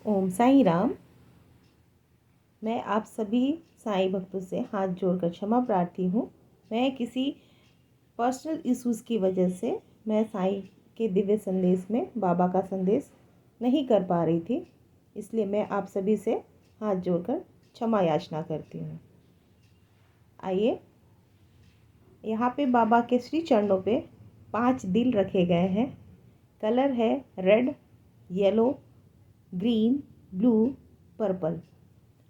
ओम साईं राम। मैं आप सभी साईं भक्तों से हाथ जोड़कर क्षमा प्रार्थी हूँ। मैं किसी पर्सनल इश्यूज़ की वजह से मैं साईं के दिव्य संदेश में बाबा का संदेश नहीं कर पा रही थी, इसलिए मैं आप सभी से हाथ जोड़कर क्षमा याचना करती हूँ। आइए, यहाँ पे बाबा के श्री चरणों पे 5 दिल रखे गए हैं। कलर है red, yellow, green, blue, purple.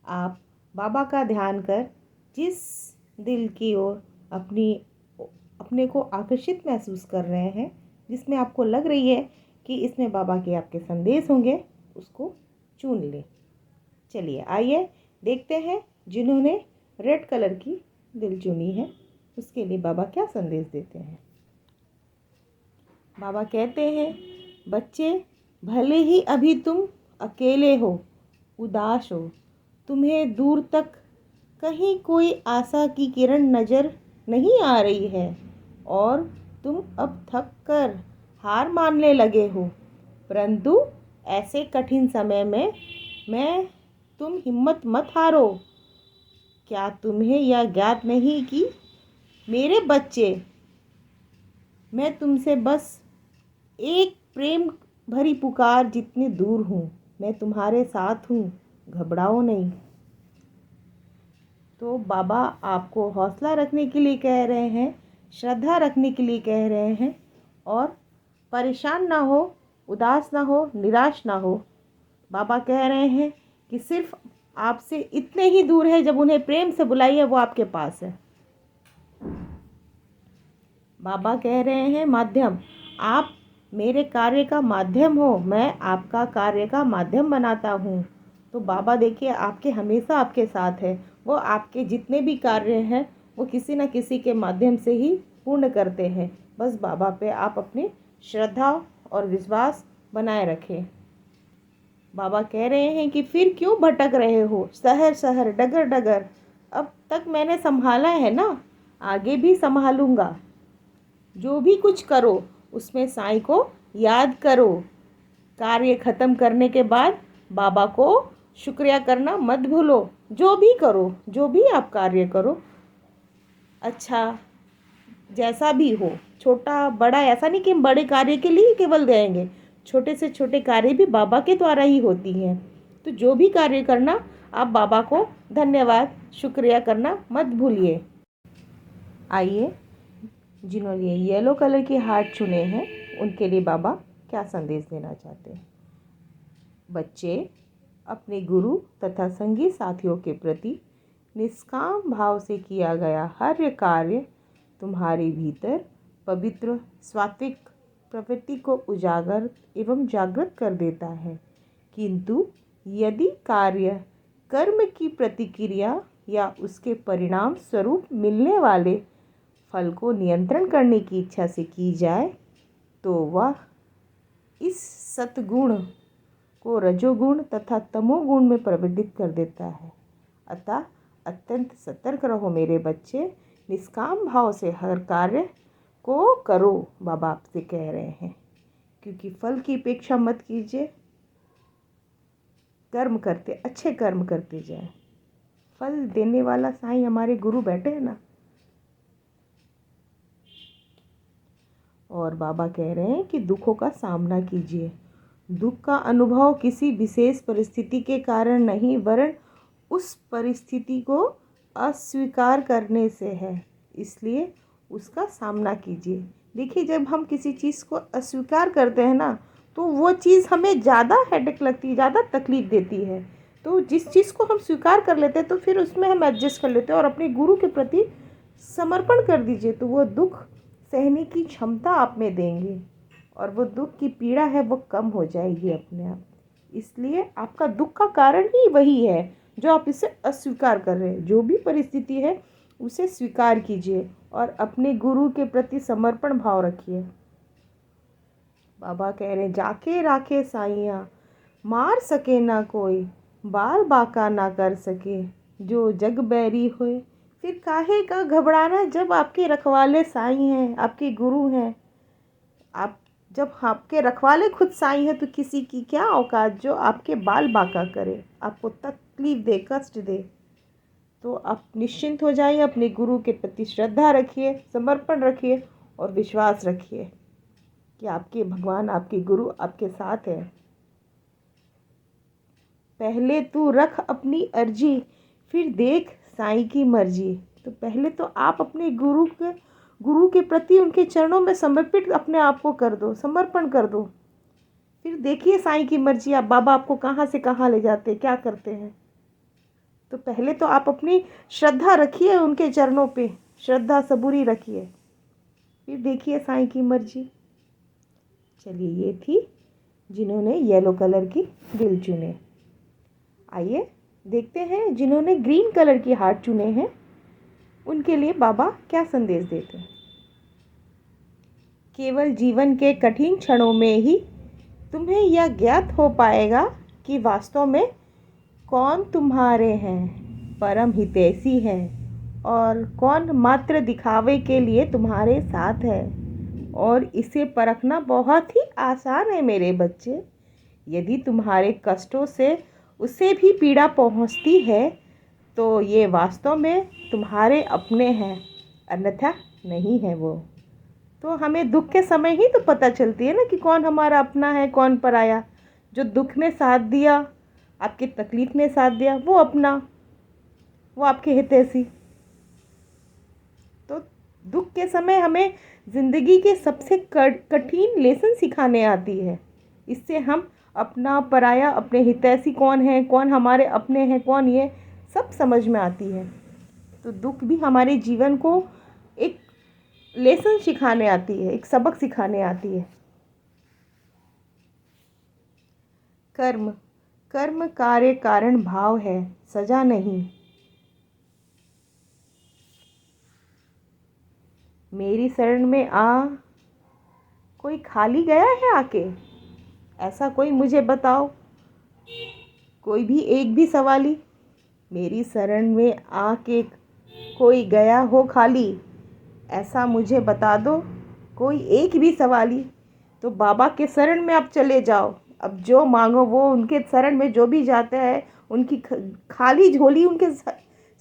आप बाबा का ध्यान कर जिस दिल की ओर अपने को आकर्षित महसूस कर रहे हैं, जिसमें आपको लग रही है कि इसमें बाबा के आपके संदेश होंगे, उसको चुन लें। चलिए आइए देखते हैं जिन्होंने रेड कलर की दिल चुनी है उसके लिए बाबा क्या संदेश देते हैं। बाबा कहते हैं, बच्चे, भले ही अभी तुम अकेले हो, उदास हो, तुम्हें दूर तक कहीं कोई आशा की किरण नज़र नहीं आ रही है और तुम अब थक कर हार मानने लगे हो, परंतु ऐसे कठिन समय में तुम हिम्मत मत हारो। क्या तुम्हें यह ज्ञात नहीं कि मेरे बच्चे, मैं तुमसे बस एक प्रेम भरी पुकार जितनी दूर हूँ। मैं तुम्हारे साथ हूँ, घबराओ नहीं। तो बाबा आपको हौसला रखने के लिए कह रहे हैं, श्रद्धा रखने के लिए कह रहे हैं और परेशान ना हो, उदास ना हो, निराश ना हो। बाबा कह रहे हैं कि सिर्फ आपसे इतने ही दूर है, जब उन्हें प्रेम से बुलाइए वो आपके पास है। बाबा कह रहे हैं, माध्यम, आप मेरे कार्य का माध्यम हो, मैं आपका कार्य का माध्यम बनाता हूँ। तो बाबा देखिए आपके हमेशा आपके साथ है। वो आपके जितने भी कार्य हैं वो किसी न किसी के माध्यम से ही पूर्ण करते हैं। बस बाबा पे आप अपनी श्रद्धा और विश्वास बनाए रखें। बाबा कह रहे हैं कि फिर क्यों भटक रहे हो, शहर शहर, डगर डगर, अब तक मैंने संभाला है ना, आगे भी संभालूंगा। जो भी कुछ करो उसमें साईं को याद करो। कार्य ख़त्म करने के बाद बाबा को शुक्रिया करना मत भूलो। जो भी करो, जो भी आप कार्य करो, अच्छा जैसा भी हो, छोटा बड़ा, ऐसा नहीं कि हम बड़े कार्य के लिए केवल देंगे, छोटे से छोटे कार्य भी बाबा के द्वारा ही होती हैं। तो जो भी कार्य करना, आप बाबा को धन्यवाद शुक्रिया करना मत भूलिए। आइए, जिन्होंने येलो कलर के हार्ट चुने हैं उनके लिए बाबा क्या संदेश देना चाहते हैं। बच्चे, अपने गुरु तथा संगी साथियों के प्रति निष्काम भाव से किया गया हर कार्य तुम्हारे भीतर पवित्र सात्विक प्रवृत्ति को उजागर एवं जागृत कर देता है। किंतु यदि कार्य कर्म की प्रतिक्रिया या उसके परिणाम स्वरूप मिलने वाले फल को नियंत्रण करने की इच्छा से की जाए तो वह इस सतगुण को रजोगुण तथा तमोगुण में परिवर्तित कर देता है। अतः अत्यंत सतर्क रहो मेरे बच्चे, निष्काम भाव से हर कार्य को करो, बाबा आपसे कह रहे हैं। क्योंकि फल की अपेक्षा मत कीजिए, कर्म करते, अच्छे कर्म करते जाए। फल देने वाला साईं हमारे गुरु बैठे हैं ना। और बाबा कह रहे हैं कि दुखों का सामना कीजिए। दुख का अनुभव किसी विशेष परिस्थिति के कारण नहीं, वरन उस परिस्थिति को अस्वीकार करने से है, इसलिए उसका सामना कीजिए। देखिए, जब हम किसी चीज़ को अस्वीकार करते हैं ना, तो वो चीज़ हमें ज़्यादा हेडेक लगती है, ज़्यादा तकलीफ़ देती है। तो जिस चीज़ को हम स्वीकार कर लेते हैं तो फिर उसमें हम एडजस्ट कर लेते हैं और अपने गुरु के प्रति समर्पण कर दीजिए, तो वो दुख सहने की क्षमता आप में देंगे और वो दुख की पीड़ा है वो कम हो जाएगी अपने आप। इसलिए आपका दुख का कारण ही वही है जो आप इसे अस्वीकार कर रहे हैं। जो भी परिस्थिति है उसे स्वीकार कीजिए और अपने गुरु के प्रति समर्पण भाव रखिए। बाबा कह रहे हैं, जाके राखे साइयाँ, मार सके ना कोई, बाल बाका ना कर सके, जो जग बैरी होए, फिर काहे का घबराना जब आपके रखवाले साईं हैं, आपके गुरु हैं। आप जब आपके रखवाले खुद साईं है तो किसी की क्या औकात जो आपके बाल बांका करे, आपको तकलीफ़ दे, कष्ट दे। तो आप निश्चिंत हो जाइए, अपने गुरु के प्रति श्रद्धा रखिए, समर्पण रखिए और विश्वास रखिए कि आपके भगवान, आपके गुरु आपके साथ है। पहले तू रख अपनी अर्जी, फिर देख साईं की मर्जी। तो पहले तो आप अपने गुरु के प्रति उनके चरणों में समर्पित अपने आप को कर दो, समर्पण कर दो। फिर देखिए साईं की मर्जी, आप बाबा आपको कहाँ से कहाँ ले जाते हैं, क्या करते हैं। तो पहले तो आप अपनी श्रद्धा रखिए उनके चरणों पे, श्रद्धा सबूरी रखिए, फिर देखिए साईं की मर्जी। चलिए, ये थी जिन्होंने येलो कलर की दिल चुने। आइए देखते हैं जिन्होंने ग्रीन कलर की हार्ट चुने हैं, उनके लिए बाबा क्या संदेश देते हैं। केवल जीवन के कठिन क्षणों में ही तुम्हें यह ज्ञात हो पाएगा कि वास्तव में कौन तुम्हारे हैं परम हितैषी है और कौन मात्र दिखावे के लिए तुम्हारे साथ है। और इसे परखना बहुत ही आसान है मेरे बच्चे। यदि तुम्हारे कष्टों से उसे भी पीड़ा पहुंचती है तो ये वास्तव में तुम्हारे अपने हैं, अन्यथा नहीं है वो। तो हमें दुख के समय ही तो पता चलती है ना कि कौन हमारा अपना है, कौन पराया। जो दुख में साथ दिया, आपकी तकलीफ में साथ दिया, वो अपना, वो आपके हितैषी। तो दुख के समय हमें ज़िंदगी के सबसे कठिन लेसन सिखाने आती है। इससे हम अपना पराया, अपने हितैषी कौन है, कौन हमारे अपने हैं, कौन, ये सब समझ में आती है। तो दुख भी हमारे जीवन को एक लेसन सिखाने आती है, एक सबक सिखाने आती है। कर्म कर्म कार्य कारण भाव है, सजा नहीं। मेरी शरण में आ, कोई खाली गया है आके, ऐसा कोई मुझे बताओ। कोई भी एक भी सवाली, मेरी शरण में आके कोई गया हो खाली, ऐसा मुझे बता दो कोई एक भी सवाली। तो बाबा के शरण में आप चले जाओ, अब जो मांगो वो, उनके शरण में जो भी जाता है उनकी खाली झोली उनके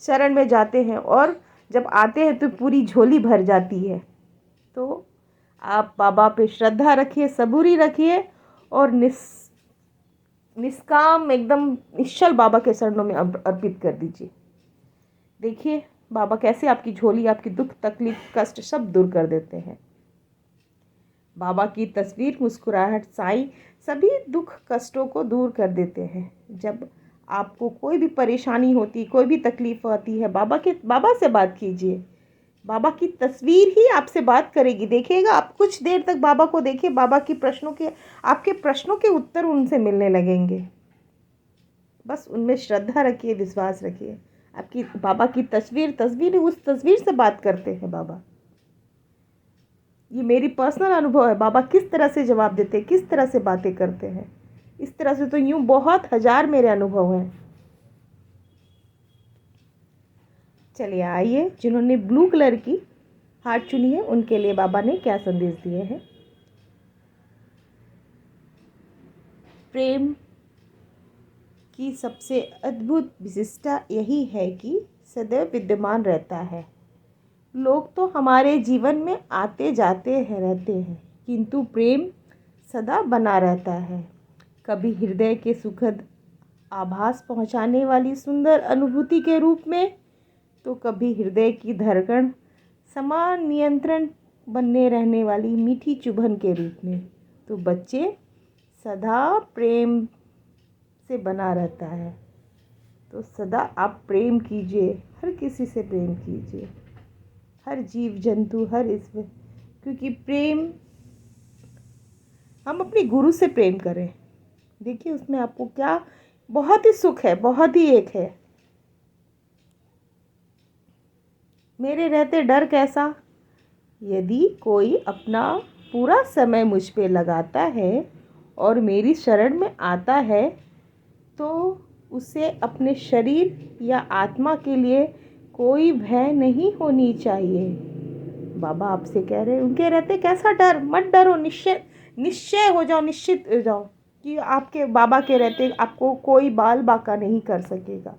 शरण में जाते हैं, और जब आते हैं तो पूरी झोली भर जाती है। तो आप बाबा पे श्रद्धा रखिए, सबूरी रखिए और निष्काम, एकदम निश्चल बाबा के चरणों में अर्पित कर दीजिए। देखिए बाबा कैसे आपकी झोली, आपकी दुख, तकलीफ, कष्ट सब दूर कर देते हैं। बाबा की तस्वीर, मुस्कुराहट, साईं सभी दुख कष्टों को दूर कर देते हैं। जब आपको कोई भी परेशानी होती, कोई भी तकलीफ आती है, बाबा से बात कीजिए। बाबा की तस्वीर ही आपसे बात करेगी। देखिएगा, आप कुछ देर तक बाबा को देखिए, बाबा की आपके प्रश्नों के उत्तर उनसे मिलने लगेंगे। बस उनमें श्रद्धा रखिए, विश्वास रखिए। आपकी बाबा की तस्वीर उस तस्वीर से बात करते हैं बाबा। ये मेरी पर्सनल अनुभव है, बाबा किस तरह से जवाब देते हैं, किस तरह से बातें करते हैं। इस तरह से तो यूँ बहुत हजार मेरे अनुभव हैं। चलिए आइए, जिन्होंने ब्लू कलर की हार्ट चुनी है उनके लिए बाबा ने क्या संदेश दिए हैं। प्रेम की सबसे अद्भुत विशिष्टता यही है कि सदैव विद्यमान रहता है। लोग तो हमारे जीवन में आते जाते रहते हैं, किंतु प्रेम सदा बना रहता है। कभी हृदय के सुखद आभास पहुंचाने वाली सुंदर अनुभूति के रूप में, तो कभी हृदय की धड़कन समान नियंत्रण बनने रहने वाली मीठी चुभन के रूप में। तो बच्चे, सदा प्रेम से बना रहता है। तो सदा आप प्रेम कीजिए, हर किसी से प्रेम कीजिए, हर जीव जंतु, हर ईश्वर, क्योंकि प्रेम, हम अपने गुरु से प्रेम करें। देखिए उसमें आपको क्या बहुत ही सुख है, बहुत ही एक है। मेरे रहते डर कैसा, यदि कोई अपना पूरा समय मुझ पे लगाता है और मेरी शरण में आता है, तो उसे अपने शरीर या आत्मा के लिए कोई भय नहीं होनी चाहिए। बाबा आपसे कह रहे हैं, उनके रहते कैसा डर, मत डरो, निश्चय हो जाओ, निश्चित हो जाओ कि आपके बाबा के रहते आपको कोई बाल बाका नहीं कर सकेगा।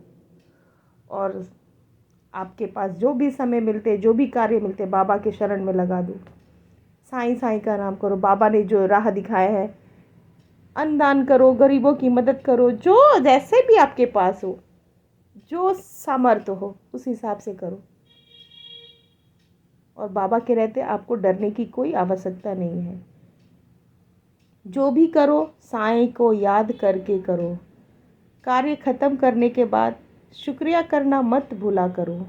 और आपके पास जो भी समय मिलते, जो भी कार्य मिलते, बाबा के शरण में लगा दो। साईं साईं का नाम करो। बाबा ने जो राह दिखाया है, अन्नदान करो, गरीबों की मदद करो, जो जैसे भी आपके पास हो, जो सामर्थ्य हो उस हिसाब से करो। और बाबा के रहते आपको डरने की कोई आवश्यकता नहीं है। जो भी करो साईं को याद करके करो। कार्य खत्म करने के बाद शुक्रिया करना मत भूला करो।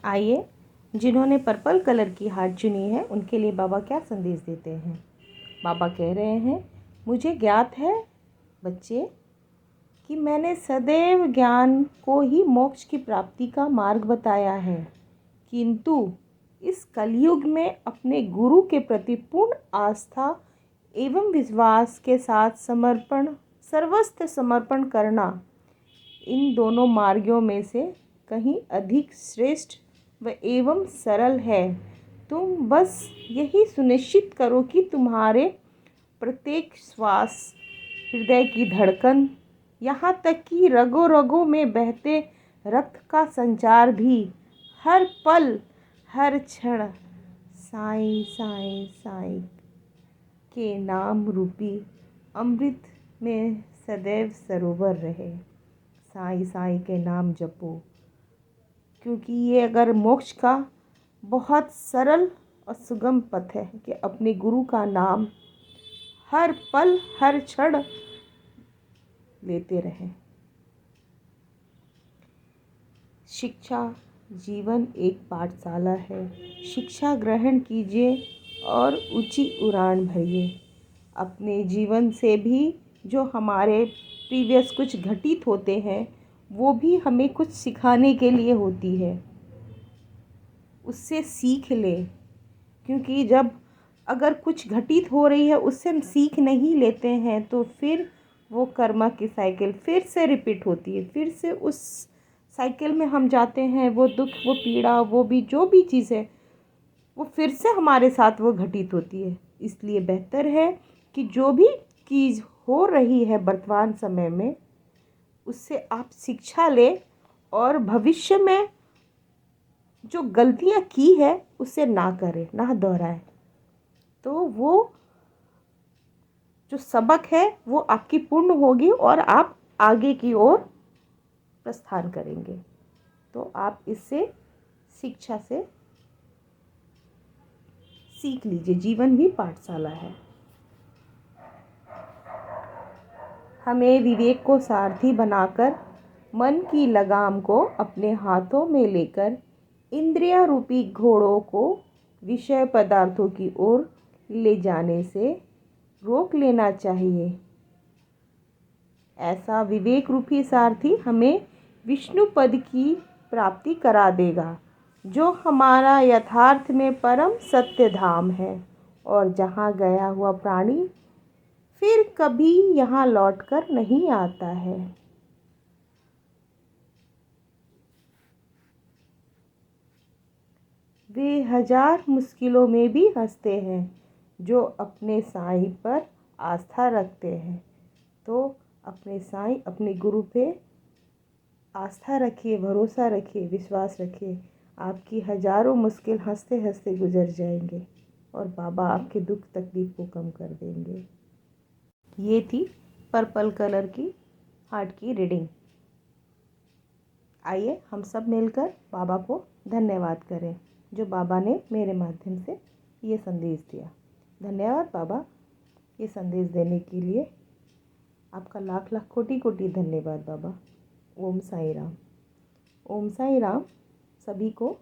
आइए, जिन्होंने पर्पल कलर की हार्ट चुनी है उनके लिए बाबा क्या संदेश देते हैं। बाबा कह रहे हैं, मुझे ज्ञात है बच्चे कि मैंने सदैव ज्ञान को ही मोक्ष की प्राप्ति का मार्ग बताया है, किंतु इस कलयुग में अपने गुरु के प्रति पूर्ण आस्था एवं विश्वास के साथ सर्वस्व समर्पण करना इन दोनों मार्गों में से कहीं अधिक श्रेष्ठ व एवं सरल है। तुम बस यही सुनिश्चित करो कि तुम्हारे प्रत्येक श्वास, हृदय की धड़कन, यहाँ तक कि रगों रगों में बहते रक्त का संचार भी हर पल हर क्षण साईं साईं साईं के नाम रूपी अमृत में सदैव सरोवर रहे। साईं साईं के नाम जपो, क्योंकि ये अगर मोक्ष का बहुत सरल और सुगम पथ है कि अपने गुरु का नाम हर पल हर क्षण लेते रहें। शिक्षा जीवन एक पाठशाला है। शिक्षा ग्रहण कीजिए और ऊंची उड़ान भरिए। अपने जीवन से भी जो हमारे प्रीवियस कुछ घटित होते हैं वो भी हमें कुछ सिखाने के लिए होती है। उससे सीख ले, क्योंकि जब अगर कुछ घटित हो रही है उससे हम सीख नहीं लेते हैं तो फिर वो कर्मा की साइकिल फिर से रिपीट होती है। फिर से उस साइकिल में हम जाते हैं। वो दुख, वो पीड़ा, वो भी जो भी चीज़ है वो फिर से हमारे साथ वो घटित होती है। इसलिए बेहतर है कि जो भी चीज़ हो रही है वर्तमान समय में उससे आप शिक्षा लें और भविष्य में जो गलतियाँ की है उससे ना करें, ना दोहराएं। तो वो जो सबक है वो आपकी पूर्ण होगी और आप आगे की ओर प्रस्थान करेंगे। तो आप इससे शिक्षा से सीख लीजिए। जीवन भी पाठशाला है। हमें विवेक को सारथी बनाकर मन की लगाम को अपने हाथों में लेकर इंद्रिय रूपी घोड़ों को विषय पदार्थों की ओर ले जाने से रोक लेना चाहिए। ऐसा विवेक रूपी सारथी हमें विष्णु पद की प्राप्ति करा देगा, जो हमारा यथार्थ में परम सत्य धाम है और जहाँ गया हुआ प्राणी फिर कभी यहाँ लौटकर नहीं आता है। वे हजार मुश्किलों में भी हंसते हैं जो अपने साईं पर आस्था रखते हैं। तो अपने साईं, अपने गुरु पे आस्था रखिए, भरोसा रखिए, विश्वास रखिए। आपकी हजारों मुश्किल हंसते हंसते गुजर जाएंगे और बाबा आपके दुख तकलीफ को कम कर देंगे। ये थी पर्पल कलर की हार्ट की रीडिंग। आइए हम सब मिलकर बाबा को धन्यवाद करें जो बाबा ने मेरे माध्यम से ये संदेश दिया। धन्यवाद बाबा, ये संदेश देने के लिए आपका लाख लाख कोटि कोटि धन्यवाद बाबा। ओम साईं राम। ओम साईं राम सभी को।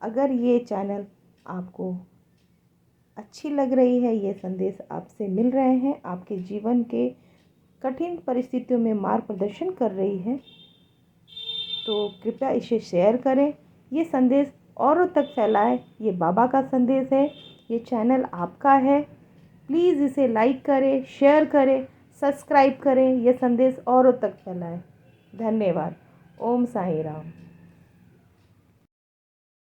अगर ये चैनल आपको अच्छी लग रही है, ये संदेश आपसे मिल रहे हैं, आपके जीवन के कठिन परिस्थितियों में मार्गदर्शन कर रही है, तो कृपया इसे शेयर करें। ये संदेश औरों तक फैलाएं। ये बाबा का संदेश है, ये चैनल आपका है। प्लीज़ इसे लाइक करें, शेयर करें, सब्सक्राइब करें। ये संदेश औरों तक फैलाएं। धन्यवाद। ओम साईं राम।